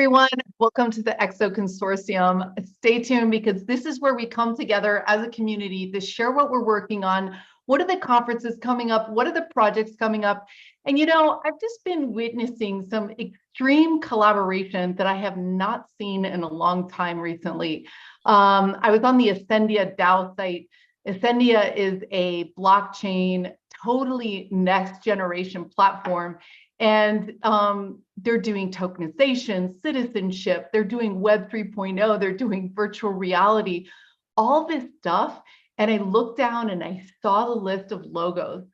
Everyone, welcome to the Expo Consortium. Stay tuned because this is where we come together as a community to share what we're working on. What are the conferences coming up? What are the projects coming up? And I've just been witnessing some extreme collaboration that I have not seen in a long time recently. I was on the Ascendia DAO site. Ascendia is a blockchain, totally next generation platform. And they're doing tokenization, citizenship, they're doing Web 3.0, they're doing virtual reality, all this stuff. And I looked down and I saw the list of logos,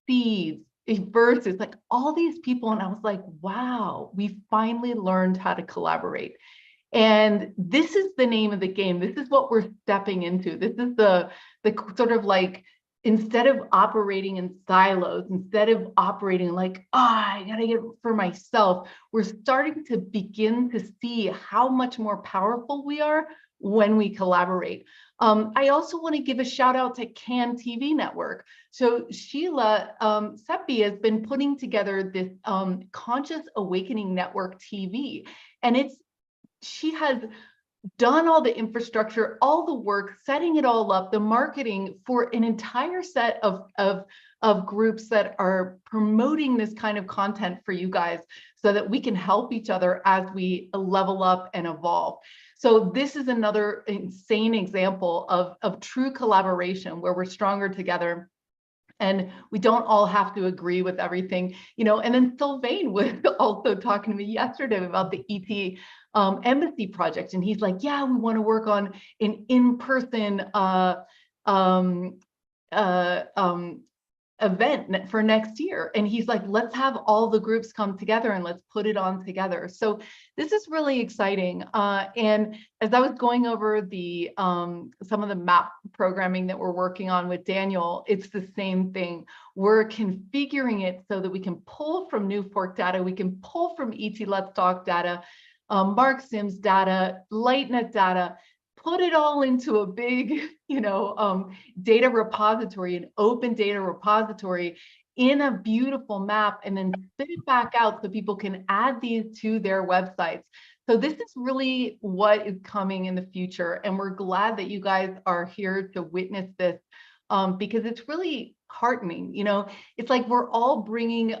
seeds, verses, like all these people. And I was like, wow, we finally learned how to collaborate. And this is the name of the game. This is what we're stepping into. This is the sort of like, instead of operating in silos, instead of operating like, I gotta get it for myself, we're starting to begin to see how much more powerful we are when we collaborate. I also want to give a shout out to CAN TV Network. So Sheila Seppi has been putting together this Conscious Awakening Network TV, and she has done all the infrastructure, all the work, setting it all up, the marketing for an entire set of groups that are promoting this kind of content for you guys so that we can help each other as we level up and evolve. So this is another insane example of true collaboration where we're stronger together. And we don't all have to agree with everything, and then Sylvain was also talking to me yesterday about the ET embassy project. And he's like, yeah, we want to work on an in-person event for next year. And he's like, let's have all the groups come together and let's put it on together. So this is really exciting. And as I was going over the some of the map programming that we're working on with Daniel, it's the same thing. We're configuring it so that we can pull from New Fork data, we can pull from ET Let's Talk data, Mark Sims data, LightNet data, put it all into a big, data repository, an open data repository in a beautiful map, and then spit it back out so people can add these to their websites. So this is really what is coming in the future. And we're glad that you guys are here to witness this because it's really heartening. It's like we're all bringing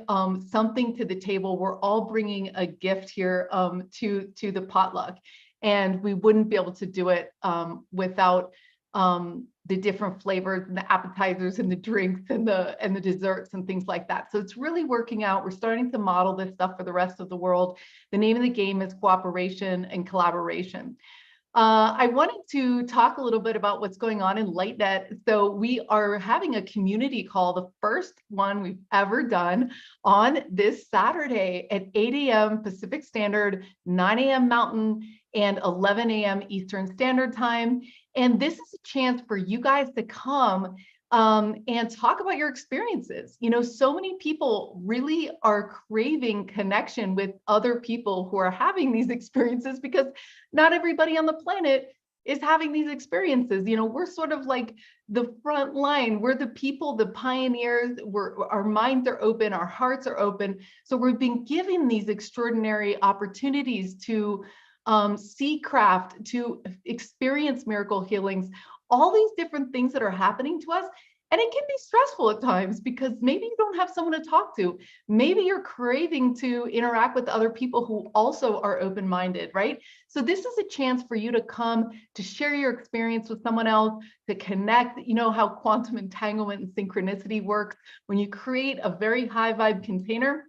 something to the table. We're all bringing a gift here to the potluck. And we wouldn't be able to do it without the different flavors and the appetizers and the drinks and the desserts and things like that. So it's really working out. We're starting to model this stuff for the rest of the world. The name of the game is cooperation and collaboration. I wanted to talk a little bit about what's going on in LightNet. So we are having a community call, the first one we've ever done, on this Saturday at 8 a.m. Pacific Standard, 9 a.m. Mountain, and 11 a.m. Eastern Standard Time. And this is a chance for you guys to come and talk about your experiences. So many people really are craving connection with other people who are having these experiences because not everybody on the planet is having these experiences. We're sort of like the front line. We're the people, the pioneers. Our minds are open, our hearts are open. So we've been given these extraordinary opportunities to see craft, to experience miracle healings, all these different things that are happening to us. And it can be stressful at times because maybe you don't have someone to talk to. Maybe you're craving to interact with other people who also are open-minded, right? So this is a chance for you to come to share your experience with someone else, to connect. You know how quantum entanglement and synchronicity works. When you create a very high vibe container,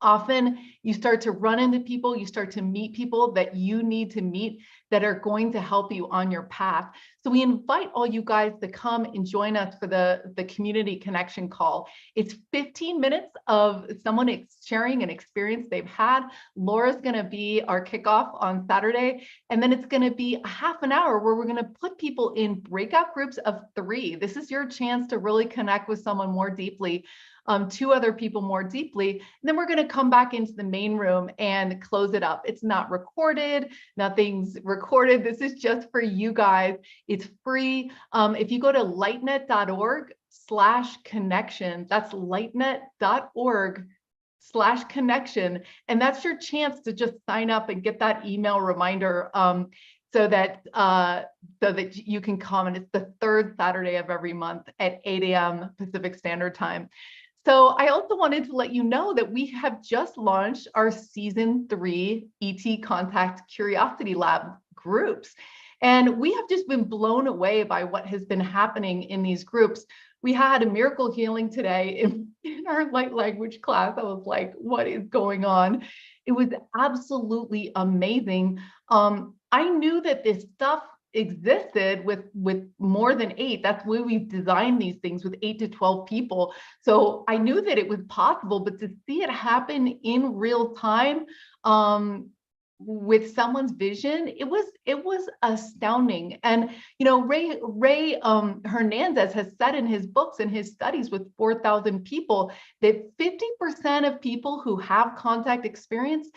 often you start to run into people, you start to meet people that you need to meet that are going to help you on your path. So we invite all you guys to come and join us for the community connection call. It's 15 minutes of someone sharing an experience they've had. Laura's gonna be our kickoff on Saturday, and then it's gonna be a half an hour where we're gonna put people in breakout groups of 3. This is your chance to really connect with someone more deeply. 2 other people more deeply. And then we're going to come back into the main room and close it up. It's not recorded, nothing's recorded. This is just for you guys. It's free. If you go to lightnet.org/connection, that's lightnet.org /connection. And that's your chance to just sign up and get that email reminder so that you can come. And it's the third Saturday of every month at 8 a.m. Pacific Standard Time. So I also wanted to let you know that we have just launched our season 3 ET Contact Curiosity Lab groups. And we have just been blown away by what has been happening in these groups. We had a miracle healing today in our light language class. I was like, what is going on? It was absolutely amazing. I knew that this stuff existed with more than 8. That's why we've designed these things with 8 to 12 people. So I knew that it was possible, but to see it happen in real time, with someone's vision, it was astounding. And you know, Ray Hernandez has said in his books and his studies with 4,000 people that 50% of people who have contact experience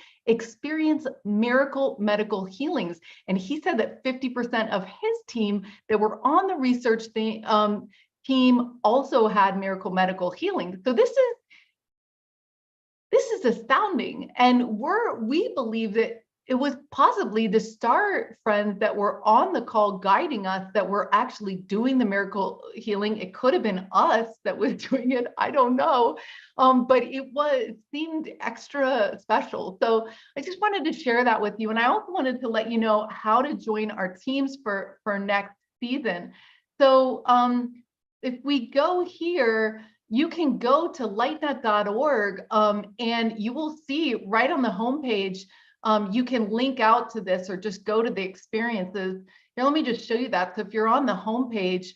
miracle medical healings. And he said that 50% of his team that were on the research team also had miracle medical healing. So this is astounding. And we believe that it was possibly the star friends that were on the call guiding us that were actually doing the miracle healing. It could have been us that was doing it. I don't know. But it seemed extra special. So I just wanted to share that with you. And I also wanted to let you know how to join our teams for next season. So if we go here, you can go to lightnet.org and you will see right on the homepage, you can link out to this or just go to the experiences. Here, let me just show you that. So if you're on the homepage,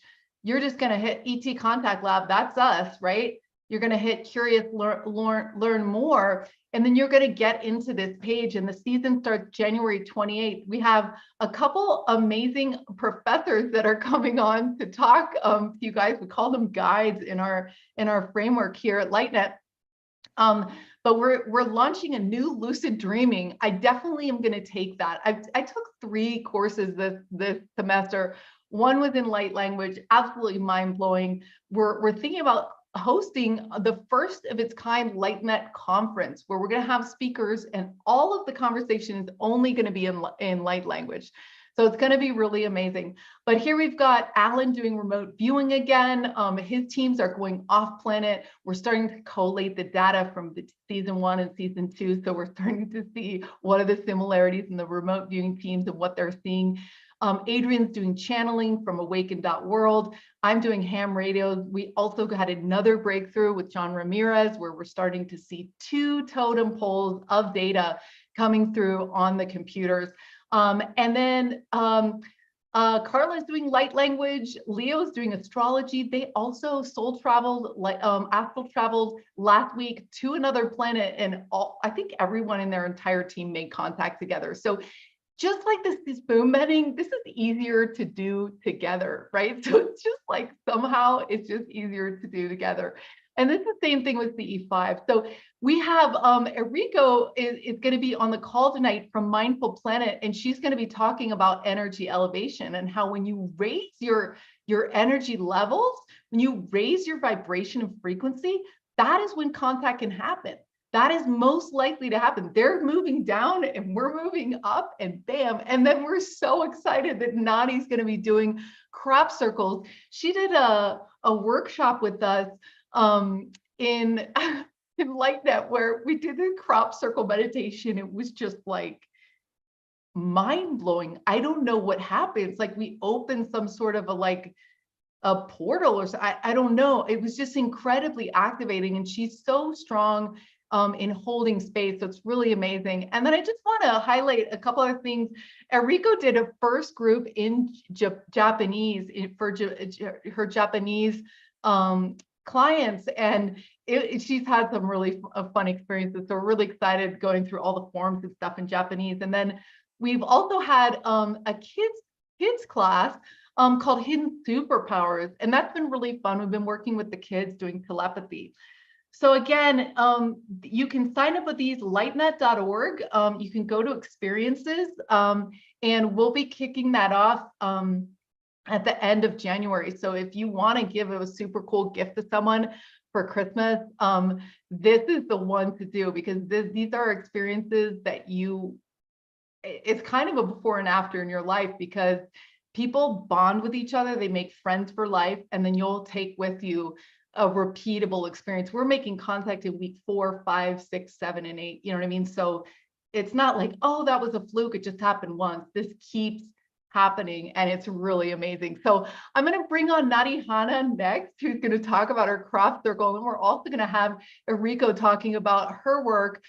you're just going to hit ET Contact Lab. That's us, right? You're going to hit Curious Learn More, and then you're going to get into this page. And the season starts January 28th. We have a couple amazing professors that are coming on to talk to you guys. We call them guides in our framework here at LightNet. But we're launching a new lucid dreaming. I definitely am going to take that. I took 3 courses this semester. One was in light language, absolutely mind blowing. We're thinking about hosting the first of its kind LightNet conference, where we're going to have speakers, and all of the conversation is only going to be in light language. So it's going to be really amazing. But here we've got Alan doing remote viewing again. His teams are going off planet. We're starting to collate the data from the season 1 and season 2. So we're starting to see what are the similarities in the remote viewing teams and what they're seeing. Adrian's doing channeling from awaken.world. I'm doing ham radios. We also had another breakthrough with John Ramirez, where we're starting to see 2 totem poles of data coming through on the computers. And then Carla's doing light language. Leo's doing astrology. They also soul traveled, astral traveled last week to another planet, and I think everyone in their entire team made contact together. So just like this boom betting, this is easier to do together, right? So it's just like somehow it's just easier to do together. And it's the same thing with CE5. So we have Eriko is going to be on the call tonight from Mindful Planet, and she's going to be talking about energy elevation and how when you raise your energy levels, when you raise your vibration and frequency, that is when contact can happen. That is most likely to happen. They're moving down and we're moving up, and bam. And then we're so excited that Nani's going to be doing crop circles. She did a workshop with us in LightNet where we did the crop circle meditation. It was just like mind blowing. I don't know what happens. Like we opened some sort of a portal or something. I don't know. It was just incredibly activating, and she's so strong in holding space. So it's really amazing. And then I just want to highlight a couple of things. Eriko did a first group in Japanese for her Japanese clients, and she's had some really fun experiences. So we're really excited going through all the forms and stuff in Japanese. And then we've also had a kids class called Hidden Superpowers, and that's been really fun. We've been working with the kids doing telepathy. So again, you can sign up with these lightnet.org. You can go to experiences, and we'll be kicking that off at the end of January. So if you want to give a super cool gift to someone, for Christmas, this is the one to do, because these are experiences that it's kind of a before and after in your life, because people bond with each other, they make friends for life, and then you'll take with you a repeatable experience. We're making contact in week 4, 5, 6, 7, and 8. You know what I mean? So it's not like, oh, that was a fluke, it just happened once. This keeps happening, and it's really amazing. So I'm going to bring on Nadi Hanna next, who's going to talk about her crop circle, and we're also going to have Eriko talking about her work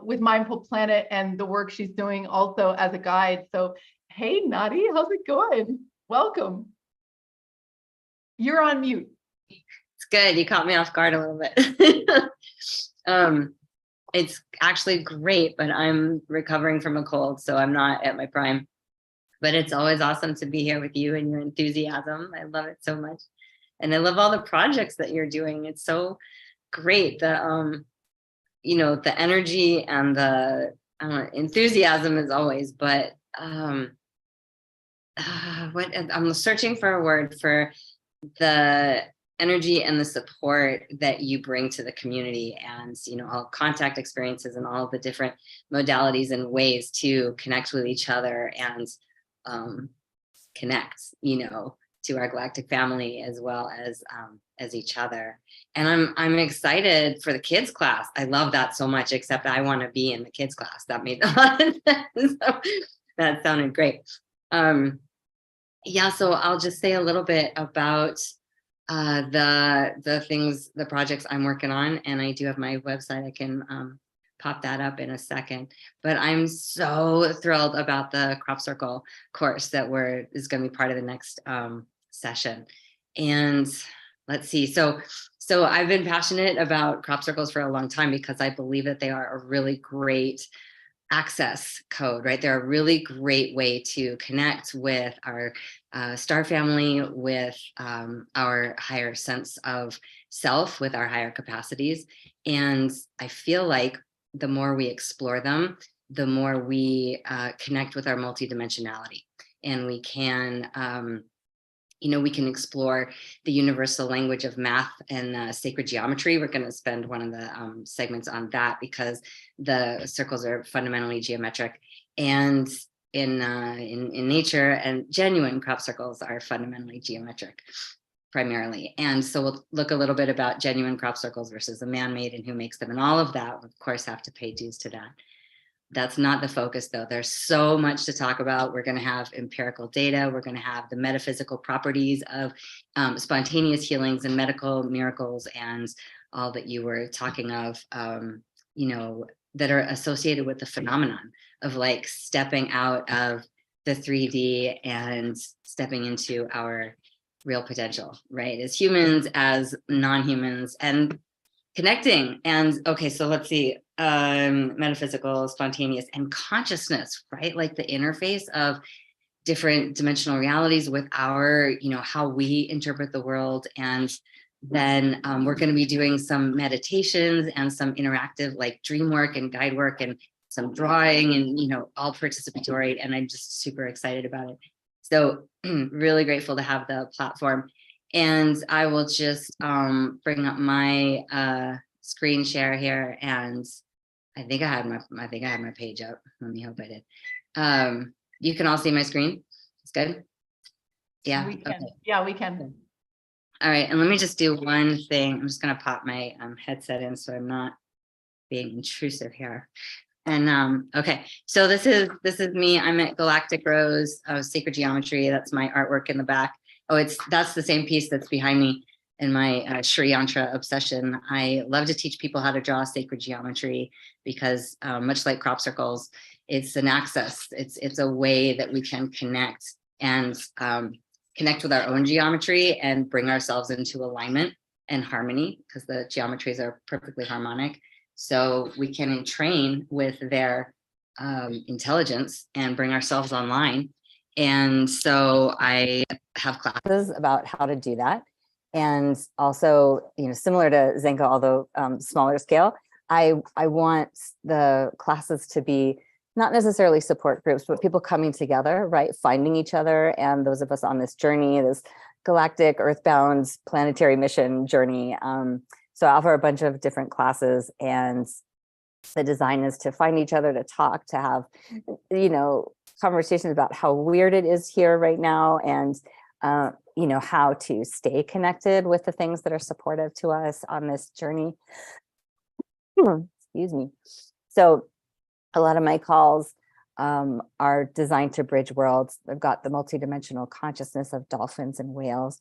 with Mindful Planet and the work she's doing also as a guide. So hey, Nadi, how's it going? Welcome. You're on mute. It's good. You caught me off guard a little bit. It's actually great, but I'm recovering from a cold, so I'm not at my prime. But it's always awesome to be here with you and your enthusiasm. I love it so much. And I love all the projects that you're doing. It's so great. The the energy and the enthusiasm as always, but I'm searching for a word for the energy and the support that you bring to the community, and all contact experiences and all the different modalities and ways to connect with each other and connect to our galactic family as well as each other. And I'm excited for the kids class. I love that so much, except I want to be in the kids class. That made a lot of sense. So that sounded great. So I'll just say a little bit about the projects I'm working on, and I do have my website. I can pop that up in a second, but I'm so thrilled about the crop circle course that is going to be part of the next session. And let's see, so I've been passionate about crop circles for a long time because I believe that they are a really great access code, right? They're a really great way to connect with our star family, with our higher sense of self, with our higher capacities. And I feel like the more we explore them, the more we connect with our multidimensionality, and we can we can explore the universal language of math and sacred geometry. We're going to spend one of the segments on that, because the circles are fundamentally geometric, and in nature, and genuine crop circles are fundamentally geometric primarily. And so we'll look a little bit about genuine crop circles versus the man-made and who makes them, and all of that. We, of course, have to pay dues to that. That's not the focus, though. There's so much to talk about. We're going to have empirical data. We're going to have the metaphysical properties of spontaneous healings and medical miracles, and all that you were talking of, that are associated with the phenomenon of like stepping out of the 3D and stepping into our real potential, right? As humans, as non-humans, and connecting. And okay, so let's see, metaphysical, spontaneous, and consciousness, right? Like the interface of different dimensional realities with our, how we interpret the world. And then we're going to be doing some meditations and some interactive like dream work and guide work and some drawing, and all participatory. And I'm just super excited about it. So really grateful to have the platform. And I will just bring up my screen share here, and I think I had my page up. Let me hope I did. You can all see my screen. It's good. Yeah. We can. Okay. Yeah, we can. All right, and let me just do one thing. I'm just going to pop my headset in so I'm not being intrusive here. And okay, so this is me. I'm at Galactic Rose of Sacred Geometry. That's my artwork in the back. Oh, that's the same piece that's behind me in my Sri Yantra obsession. I love to teach people how to draw sacred geometry because much like crop circles, it's an access. It's a way that we can connect and connect with our own geometry and bring ourselves into alignment and harmony, because the geometries are perfectly harmonic. So we can entrain with their intelligence and bring ourselves online. And so I have classes about how to do that. And also, similar to Zenko, although smaller scale, I want the classes to be not necessarily support groups, but people coming together, right? Finding each other. And those of us on this journey, this galactic, earthbound, planetary mission journey, So I offer a bunch of different classes, and the design is to find each other, to talk, to have, conversations about how weird it is here right now, and how to stay connected with the things that are supportive to us on this journey. Excuse me. So a lot of my calls are designed to bridge worlds. I've got the multidimensional consciousness of dolphins and whales.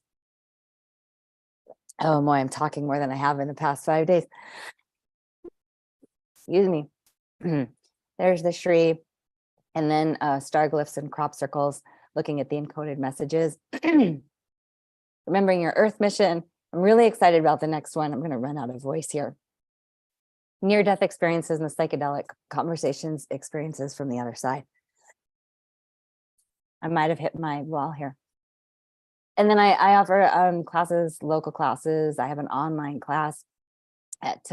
Oh boy, I'm talking more than I have in the past 5 days. Excuse me. There's the Shri, and then star glyphs and crop circles, looking at the encoded messages. Remembering your Earth mission. I'm really excited about the next one. I'm going to run out of voice here. Near-death experiences and the psychedelic conversations, experiences from the other side. I might have hit my wall here. And then I offer classes, local classes. I have an online class at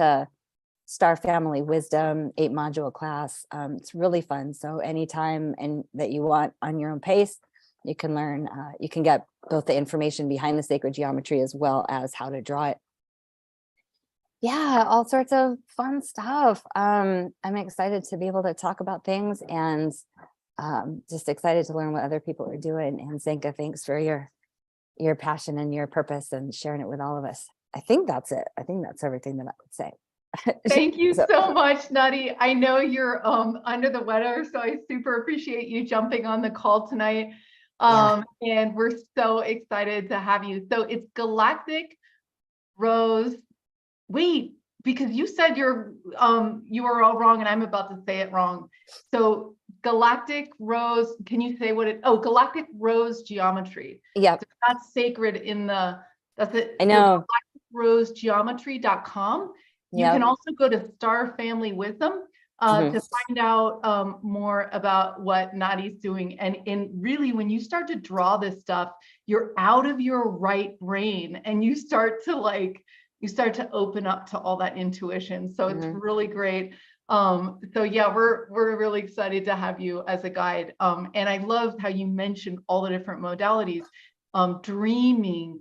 Star Family Wisdom, 8-module class. It's really fun. So anytime that you want on your own pace, you can learn, you can get both the information behind the sacred geometry as well as how to draw it. Yeah, all sorts of fun stuff. I'm excited to be able to talk about things, and just excited to learn what other people are doing. And Zenka, thanks for your passion and your purpose and sharing it with all of us. I think that's it. I think that's everything that I would say. Thank you so much, Nutty. I know you're under the weather, so I super appreciate you jumping on the call tonight. And we're so excited to have you. So it's Galactic Rose. Wait, because you said you were all wrong, and I'm about to say it wrong. So Galactic Rose, can you say what it? Oh, Galactic Rose Geometry. Yeah, so that's sacred in the. That's it. I know. GalacticRoseGeometry.com. You can also go to Star Family Wisdom to find out more about what Nadi's doing. And really, when you start to draw this stuff, you're out of your right brain, and you start to open up to all that intuition. So it's really great. So yeah, we're really excited to have you as a guide. And I loved how you mentioned all the different modalities, dreaming,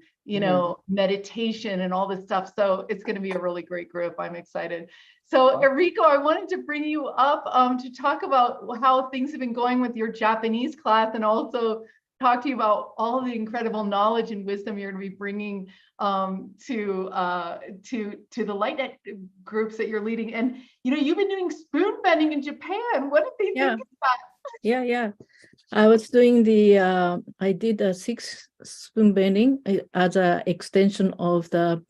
meditation and all this stuff. So it's going to be a really great group. I'm excited. So Enrico, I wanted to bring you up to talk about how things have been going with your Japanese class, and also talk to you about all the incredible knowledge and wisdom you're going to be bringing to the LightNet groups that you're leading. And you've been doing spoon bending in Japan. What did they think of that? Yeah. I was doing I did a 6 spoon bending as an extension of the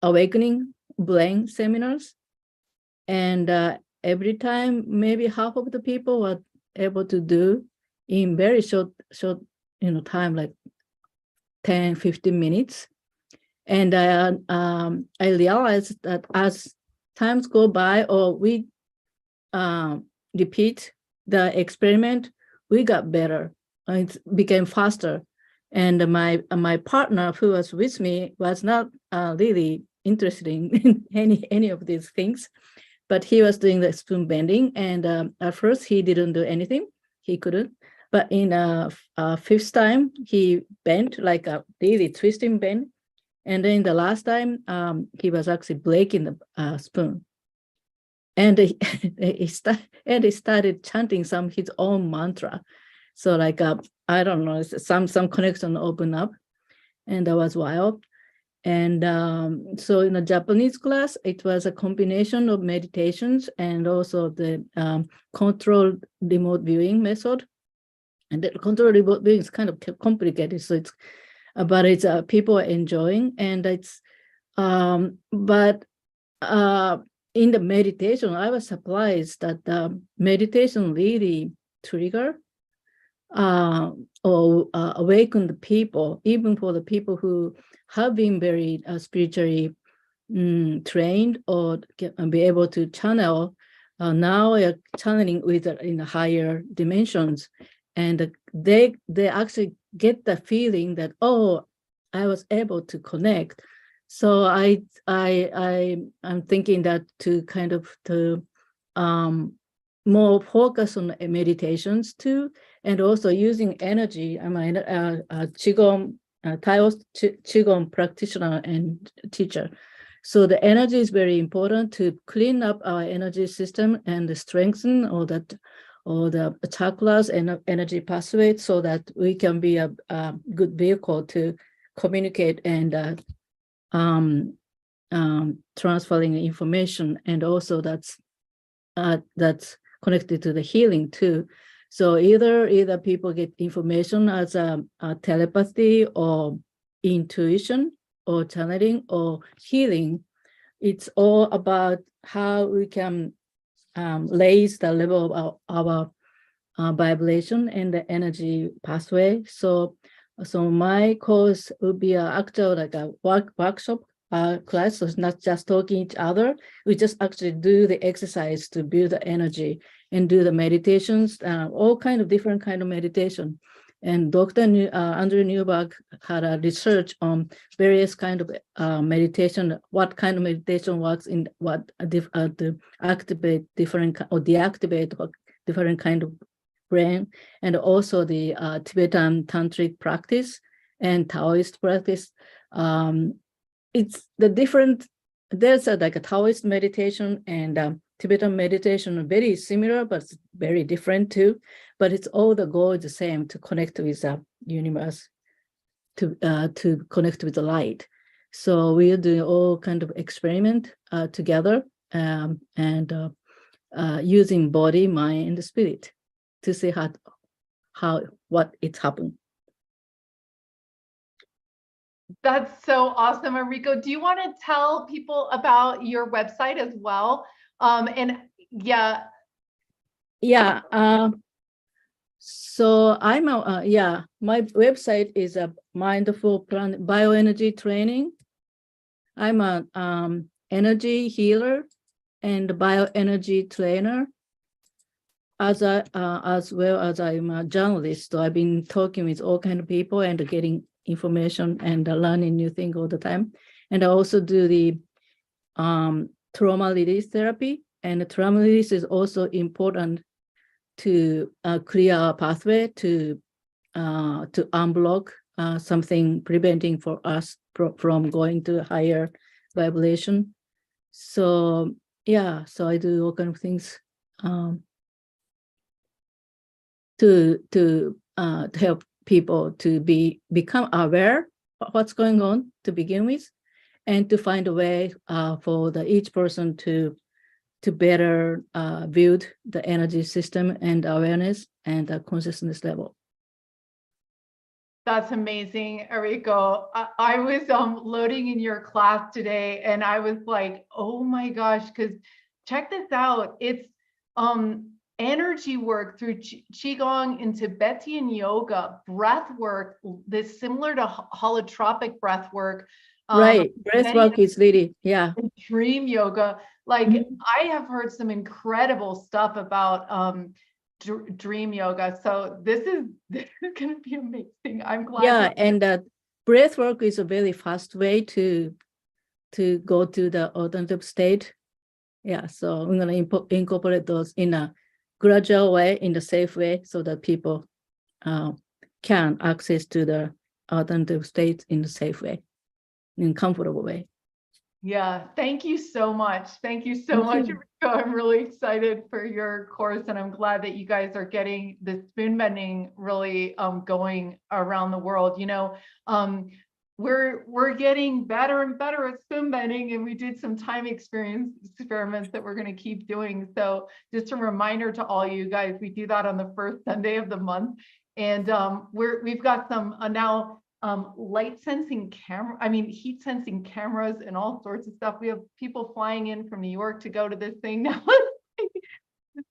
Awakening Brain seminars. And every time, maybe half of the people were able to do in very short time, like 10, 15 minutes. And I realized that as times go by, or we repeat the experiment, we got better. It became faster. And my partner who was with me was not really interested in any of these things, but he was doing the spoon bending. And at first he didn't do anything. He couldn't. But in fifth time, he bent like a really twisting bend. And then the last time, he was actually breaking the spoon. And he started chanting his own mantra. So like, I don't know, some connection opened up, and that was wild. And so in the Japanese class, it was a combination of meditations and also the controlled remote viewing method. And the controlled remote viewing is kind of complicated, so it's people are enjoying, and it's but in the meditation, I was surprised that the meditation really trigger or awaken the people, even for the people who have been very spiritually trained or be able to channel. Now we are channeling in the higher dimensions, and they actually get the feeling that, oh, I was able to connect. So I'm thinking that to kind of more focus on meditations too, and also using energy. I mean, qigong Taoist Qigong practitioner and teacher. So the energy is very important to clean up our energy system and strengthen all the chakras and energy pathways so that we can be a good vehicle to communicate and transferring information, and also that's connected to the healing too. So either people get information as a telepathy or intuition or channeling or healing. It's all about how we can raise the level of our vibration and the energy pathway. So my course will be actual like a workshop class. So it's not just talking each other. We just actually do the exercise to build the energy and do the meditations, all kind of different kind of meditation. And Dr. Andrew Newberg had a research on various kind of meditation, what kind of meditation works in what to activate different or deactivate different kind of brain, and also the Tibetan tantric practice and Taoist practice. It's the different, there's like a Taoist meditation and Tibetan meditation are very similar, but very different too. But it's all the goal is the same, to connect with the universe, to connect with the light. So we are doing all kind of experiment together and using body, mind, and the spirit to see what it's happened. That's so awesome, Enrico. Do you want to tell people about your website as well? And yeah. So I'm my website is a mindful planet bioenergy training. I'm a energy healer and bioenergy trainer, as well as I'm a journalist. So I've been talking with all kind of people and getting information and learning new things all the time. And I also do the trauma release therapy, and the trauma release is also important to clear our pathway to unblock something preventing for us from going to higher vibration. So yeah, so I do all kind of things to help people to become aware of what's going on to begin with, and to find a way for each person to better build the energy system and awareness and the consciousness level. That's amazing, Enrico. I was loading in your class today and I was like, oh my gosh, because check this out. It's energy work through Qigong and Tibetan yoga, breath work, this similar to holotropic breath work. Right, breath work is really, yeah. Dream yoga. Like I have heard some incredible stuff about dream yoga. So this is going to be amazing. I'm glad. Yeah, and breath work is a very fast way to go to the alternative state. Yeah, so I'm going to incorporate those in a gradual way, in the safe way, so that people can access to the alternative state in a safe way, in a comfortable way. Yeah, thank you so much. Thank you so much, Enrico. I'm really excited for your course, and I'm glad that you guys are getting the spoon bending really going around the world. You know, we're getting better and better at spoon bending, and we did some time experiments that we're going to keep doing. So just a reminder to all you guys, we do that on the first Sunday of the month, and we've got some now light sensing heat sensing cameras and all sorts of stuff. We have people flying in from New York to go to this thing now.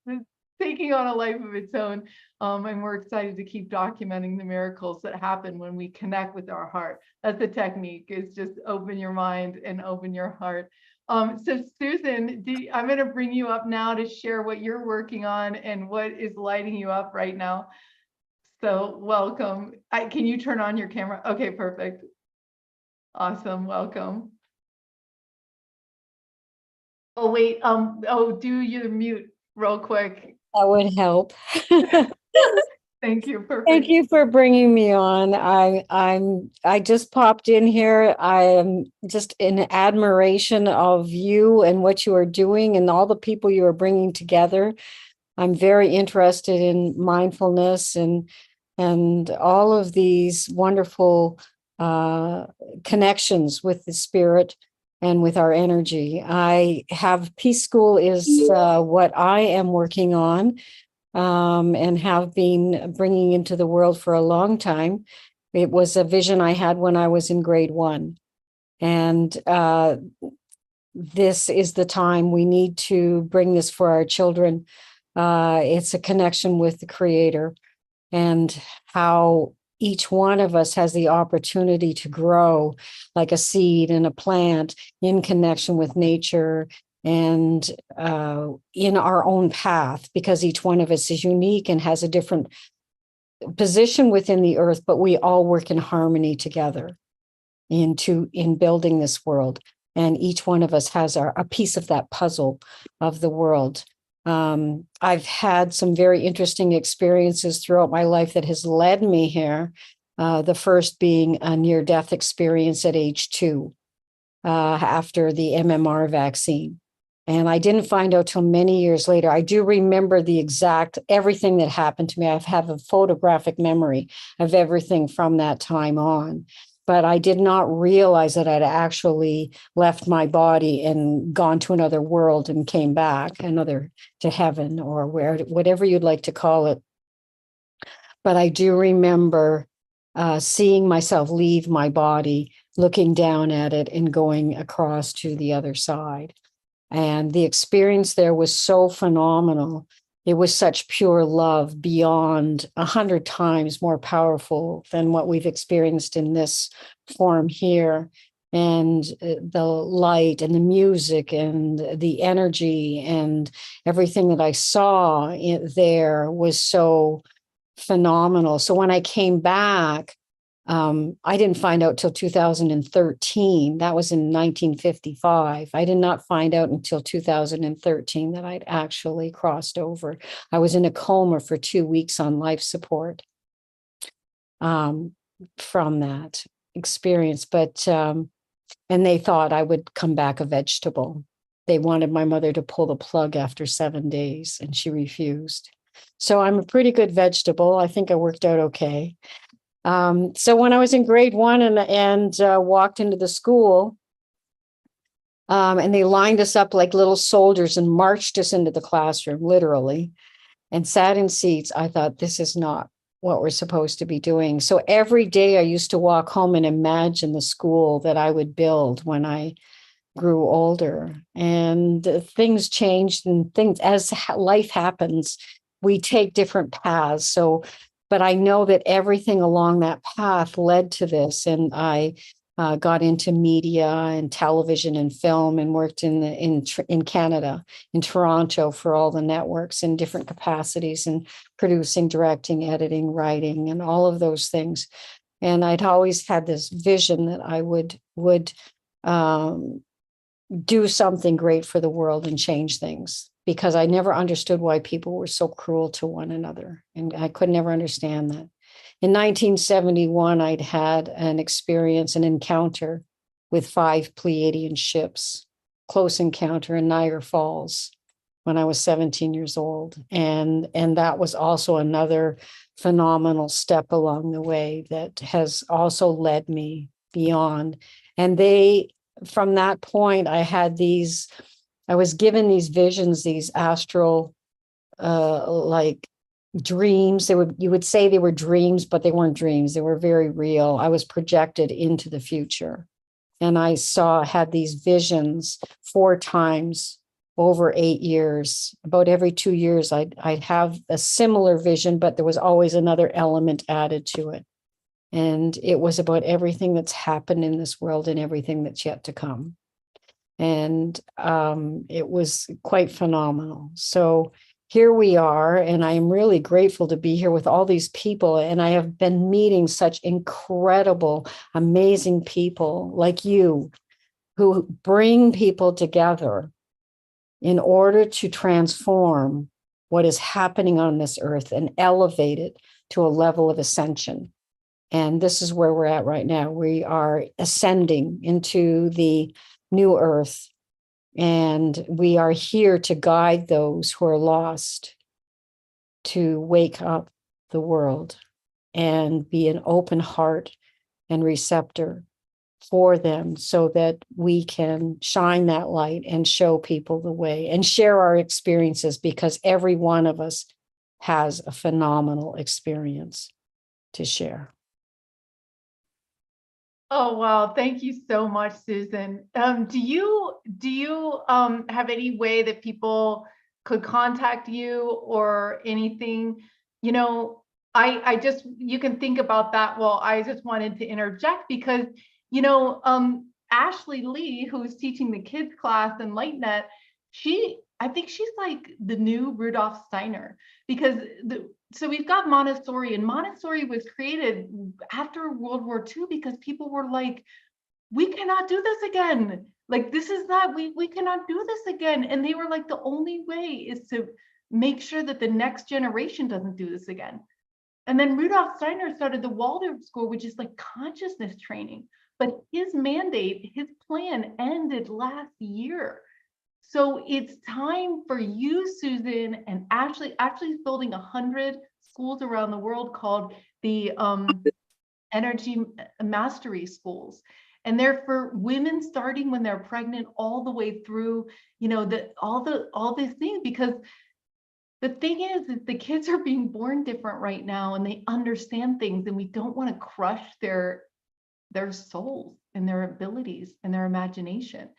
It's taking on a life of its own. And we're excited to keep documenting the miracles that happen when we connect with our heart. That's the technique, is just open your mind and open your heart. So Susan, I'm going to bring you up now to share what you're working on and what is lighting you up right now. So welcome. Can you turn on your camera? Okay, perfect. Awesome, welcome. Oh, wait, do your mute real quick. That would help. Thank you. Perfect. Thank you for bringing me on. I just popped in here. I am just in admiration of you and what you are doing and all the people you are bringing together. I'm very interested in mindfulness and all of these wonderful connections with the spirit and with our energy. I have Peace School is what I am working on. And have been bringing into the world for a long time. It was a vision I had when I was in grade 1. And this is the time we need to bring this for our children. It's a connection with the Creator and how each one of us has the opportunity to grow like a seed and a plant in connection with nature and in our own path, because each one of us is unique and has a different position within the earth, but we all work in harmony together in building this world. And each one of us has a piece of that puzzle of the world. I've had some very interesting experiences throughout my life that has led me here. The first being a near-death experience at age 2 after the MMR vaccine. And I didn't find out till many years later. I do remember the exact everything that happened to me. I have a photographic memory of everything from that time on. But I did not realize that I'd actually left my body and gone to another world and came back, to heaven or whatever you'd like to call it. But I do remember seeing myself leave my body, looking down at it and going across to the other side. And the experience there was so phenomenal. It was such pure love, beyond 100 times more powerful than what we've experienced in this form here. And the light and the music and the energy and everything that I saw there was so phenomenal. So when I came back, I didn't find out till 2013. That was in 1955. I did not find out until 2013 that I'd actually crossed over. I was in a coma for 2 weeks on life support from that experience. But, and they thought I would come back a vegetable. They wanted my mother to pull the plug after 7 days, and she refused. So I'm a pretty good vegetable. I think I worked out okay. So when I was in grade 1 and walked into the school, and they lined us up like little soldiers and marched us into the classroom, literally, and sat in seats, I thought, this is not what we're supposed to be doing. So every day I used to walk home and imagine the school that I would build when I grew older. And things changed, and things, as life happens, we take different paths. But I know that everything along that path led to this. And I got into media and television and film and worked in Canada, in Toronto, for all the networks in different capacities, and producing, directing, editing, writing, and all of those things. And I'd always had this vision that I would do something great for the world and change things, because I never understood why people were so cruel to one another. And I could never understand that. In 1971, I'd had an encounter with 5 Pleiadian ships, close encounter in Niagara Falls when I was 17 years old. And that was also another phenomenal step along the way that has also led me beyond. And from that point, I was given these visions, these astral, like dreams. You would say they were dreams, but they weren't dreams. They were very real. I was projected into the future. And I had these visions 4 times over 8 years. About every 2 years, I'd have a similar vision, but there was always another element added to it. And it was about everything that's happened in this world and everything that's yet to come. And it was quite phenomenal. So here we are, and I am really grateful to be here with all these people. And I have been meeting such incredible, amazing people like you, who bring people together in order to transform what is happening on this earth and elevate it to a level of ascension. And this is where we're at right now. We are ascending into the new earth, and we are here to guide those who are lost to wake up the world and be an open heart and receptor for them, so that we can shine that light and show people the way and share our experiences, because every one of us has a phenomenal experience to share. Oh, wow. Thank you so much, Susan. Do you have any way that people could contact you or anything? You know, I just, you can think about that. Well, I just wanted to interject because, you know, Ashley Lee, who's teaching the kids class in LightNet, I think she's like the new Rudolf Steiner, because so we've got Montessori, and Montessori was created after World War II because people were like, we cannot do this again. Like, this is not, we cannot do this again. And they were like, the only way is to make sure that the next generation doesn't do this again. And then Rudolf Steiner started the Waldorf School, which is like consciousness training. But his mandate, his plan ended last year. So it's time for you, Susan, and Ashley. Ashley's building 100 schools around the world called the Energy Mastery Schools. And they're for women starting when they're pregnant all the way through, you know, all these things, because the thing is the kids are being born different right now, and they understand things, and we don't want to crush their souls and their abilities and their imagination.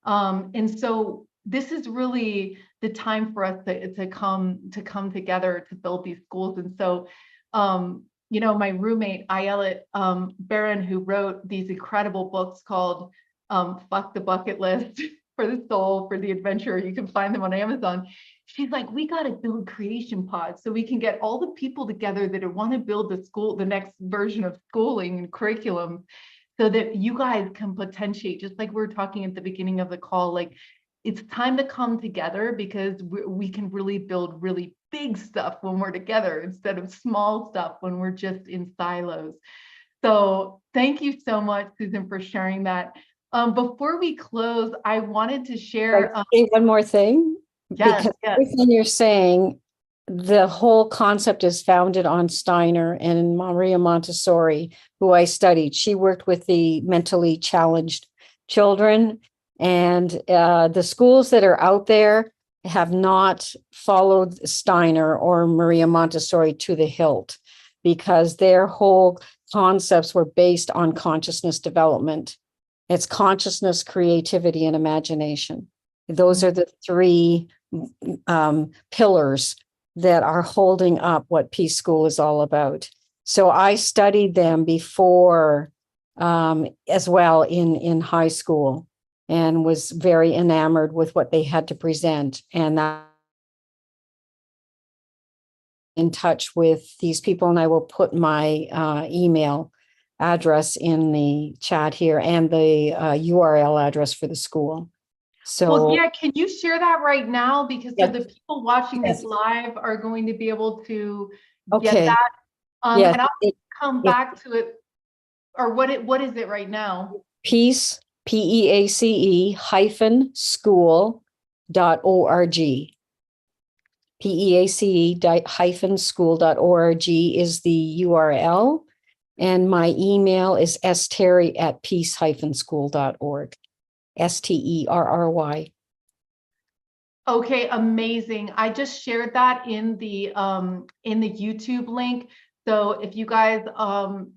And so this is really the time for us to come together to build these schools. And so, you know, my roommate, Ayelet Barron, who wrote these incredible books called Fuck the Bucket List for the Soul, for the Adventure, you can find them on Amazon. She's like, we got to build creation pods so we can get all the people together that want to build the next version of schooling and curriculum, so that you guys can potentiate, just like we were talking at the beginning of the call, like it's time to come together, because we can really build really big stuff when we're together instead of small stuff when we're just in silos. So thank you so much, Susan, for sharing that. Before we close, I wanted to share. Say one more thing, Yes, because yes. everything you're saying, the whole concept is founded on Steiner and Maria Montessori, who I studied. She worked with the mentally challenged children, and the schools that are out there have not followed Steiner or Maria Montessori to the hilt, because their whole concepts were based on consciousness development. It's consciousness, creativity, and imagination. Those are the three pillars that are holding up what Peace School is all about. So I studied them before as well in high school, and was very enamored with what they had to present. And that in touch with these people, and I will put my email address in the chat here, and the URL address for the school. So, well, yeah, can you share that right now? Because so Yes. the people watching Yes. this live are going to be able to get okay. that. Yes. And I'll come back to it. Or what is it right now? Peace, PEACE -school.org. PEACE is the URL. And my email is sterry@peace-school.org. STERRY. Okay, amazing. I just shared that in the YouTube link. So if you guys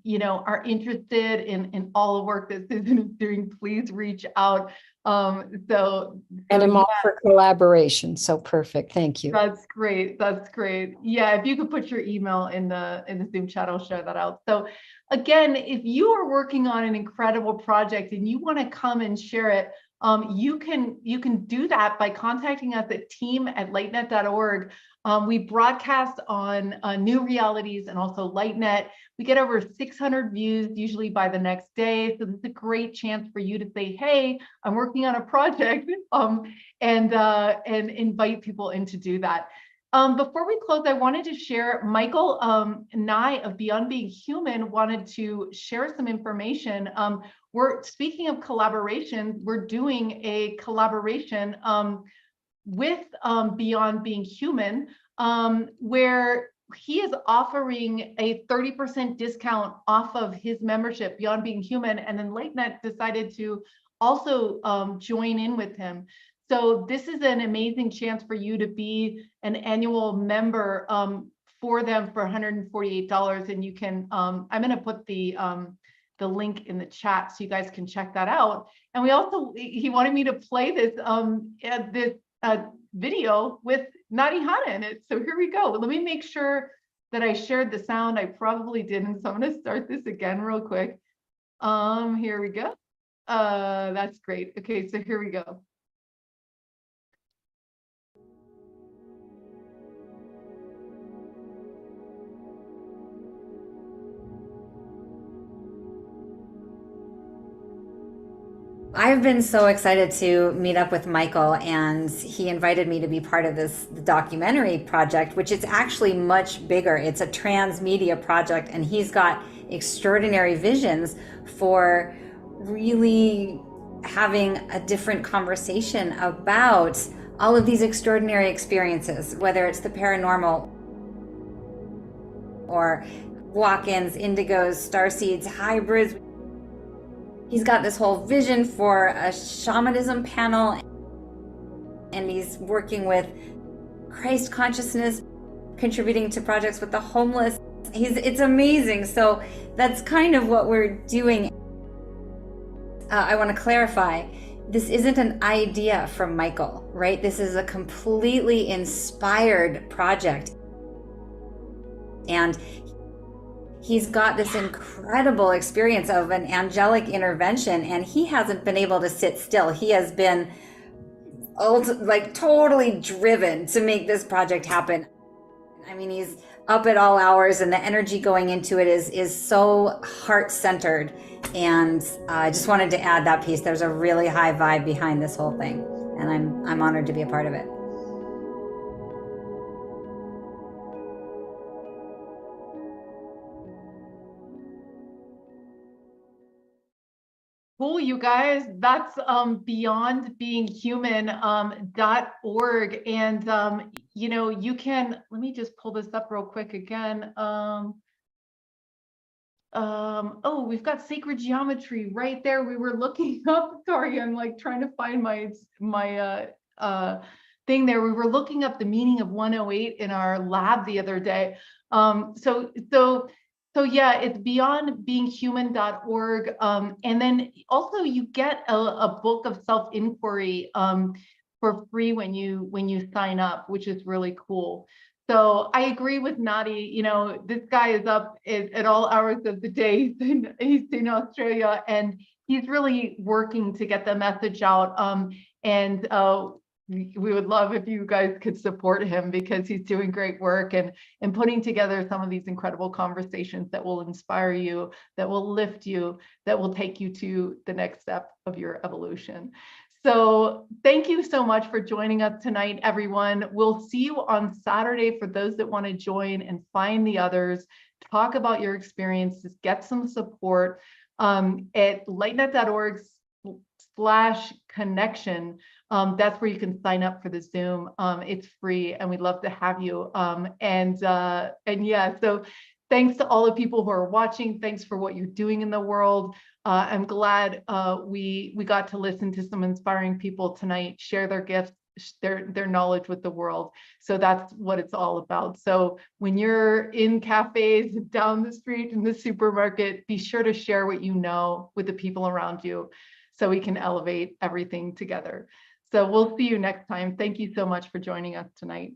you know, are interested in all the work that Susan is doing, please reach out. And I'm all for collaboration. So perfect. Thank you. That's great. That's great. Yeah, if you could put your email in the Zoom chat, I'll share that out. So again, if you are working on an incredible project and you want to come and share it, you can do that by contacting us at team@lightnet.org. We broadcast on New Realities and also LightNet. We get over 600 views usually by the next day. So this is a great chance for you to say, hey, I'm working on a project, and invite people in to do that. Before we close, I wanted to share, Michael Nye of Beyond Being Human wanted to share some information. We're speaking of collaboration, we're doing a collaboration with Beyond Being Human, where he is offering a 30% discount off of his membership, Beyond Being Human, and then LateNet decided to also join in with him. So this is an amazing chance for you to be an annual member for them for $148. And you can, I'm going to put the link in the chat so you guys can check that out. And we also, he wanted me to play this video with Nadi Hana in it. So here we go. Let me make sure that I shared the sound. I probably didn't. So I'm going to start this again real quick. Here we go. That's great. Okay, so here we go. I've been so excited to meet up with Michael, and he invited me to be part of this documentary project, which is actually much bigger. It's a transmedia project, and he's got extraordinary visions for really having a different conversation about all of these extraordinary experiences, whether it's the paranormal or walk-ins, indigos, starseeds, hybrids. He's got this whole vision for a shamanism panel, and he's working with Christ consciousness, contributing to projects with the homeless. It's amazing. So that's kind of what we're doing. I want to clarify, this isn't an idea from Michael, right? This is a completely inspired project. And he's got this incredible experience of an angelic intervention, and he hasn't been able to sit still. He has been totally driven to make this project happen. I mean, he's up at all hours, and the energy going into it is so heart-centered. And I just wanted to add that piece. There's a really high vibe behind this whole thing, and I'm honored to be a part of it. Cool, you guys. That's beyondbeinghuman.org. And you know, you can, let me just pull this up real quick again. Oh, we've got sacred geometry right there. We were looking up, sorry, I'm like trying to find my thing there. We were looking up the meaning of 108 in our lab the other day. So yeah, it's beyondbeinghuman.org. And then also you get a book of self-inquiry for free when you sign up, which is really cool. So I agree with Nadi. You know, this guy is up at all hours of the day. He's in Australia, and he's really working to get the message out. We would love if you guys could support him, because he's doing great work and putting together some of these incredible conversations that will inspire you, that will lift you, that will take you to the next step of your evolution. So thank you so much for joining us tonight, everyone. We'll see you on Saturday for those that want to join and find the others, talk about your experiences, get some support at lightnet.org/connection. That's where you can sign up for the Zoom. It's free, and we'd love to have you. And yeah, so thanks to all the people who are watching. Thanks for what you're doing in the world. I'm glad we got to listen to some inspiring people tonight, share their gifts, their knowledge with the world. So that's what it's all about. So when you're in cafes, down the street, in the supermarket, be sure to share what you know with the people around you, so we can elevate everything together. So we'll see you next time. Thank you so much for joining us tonight.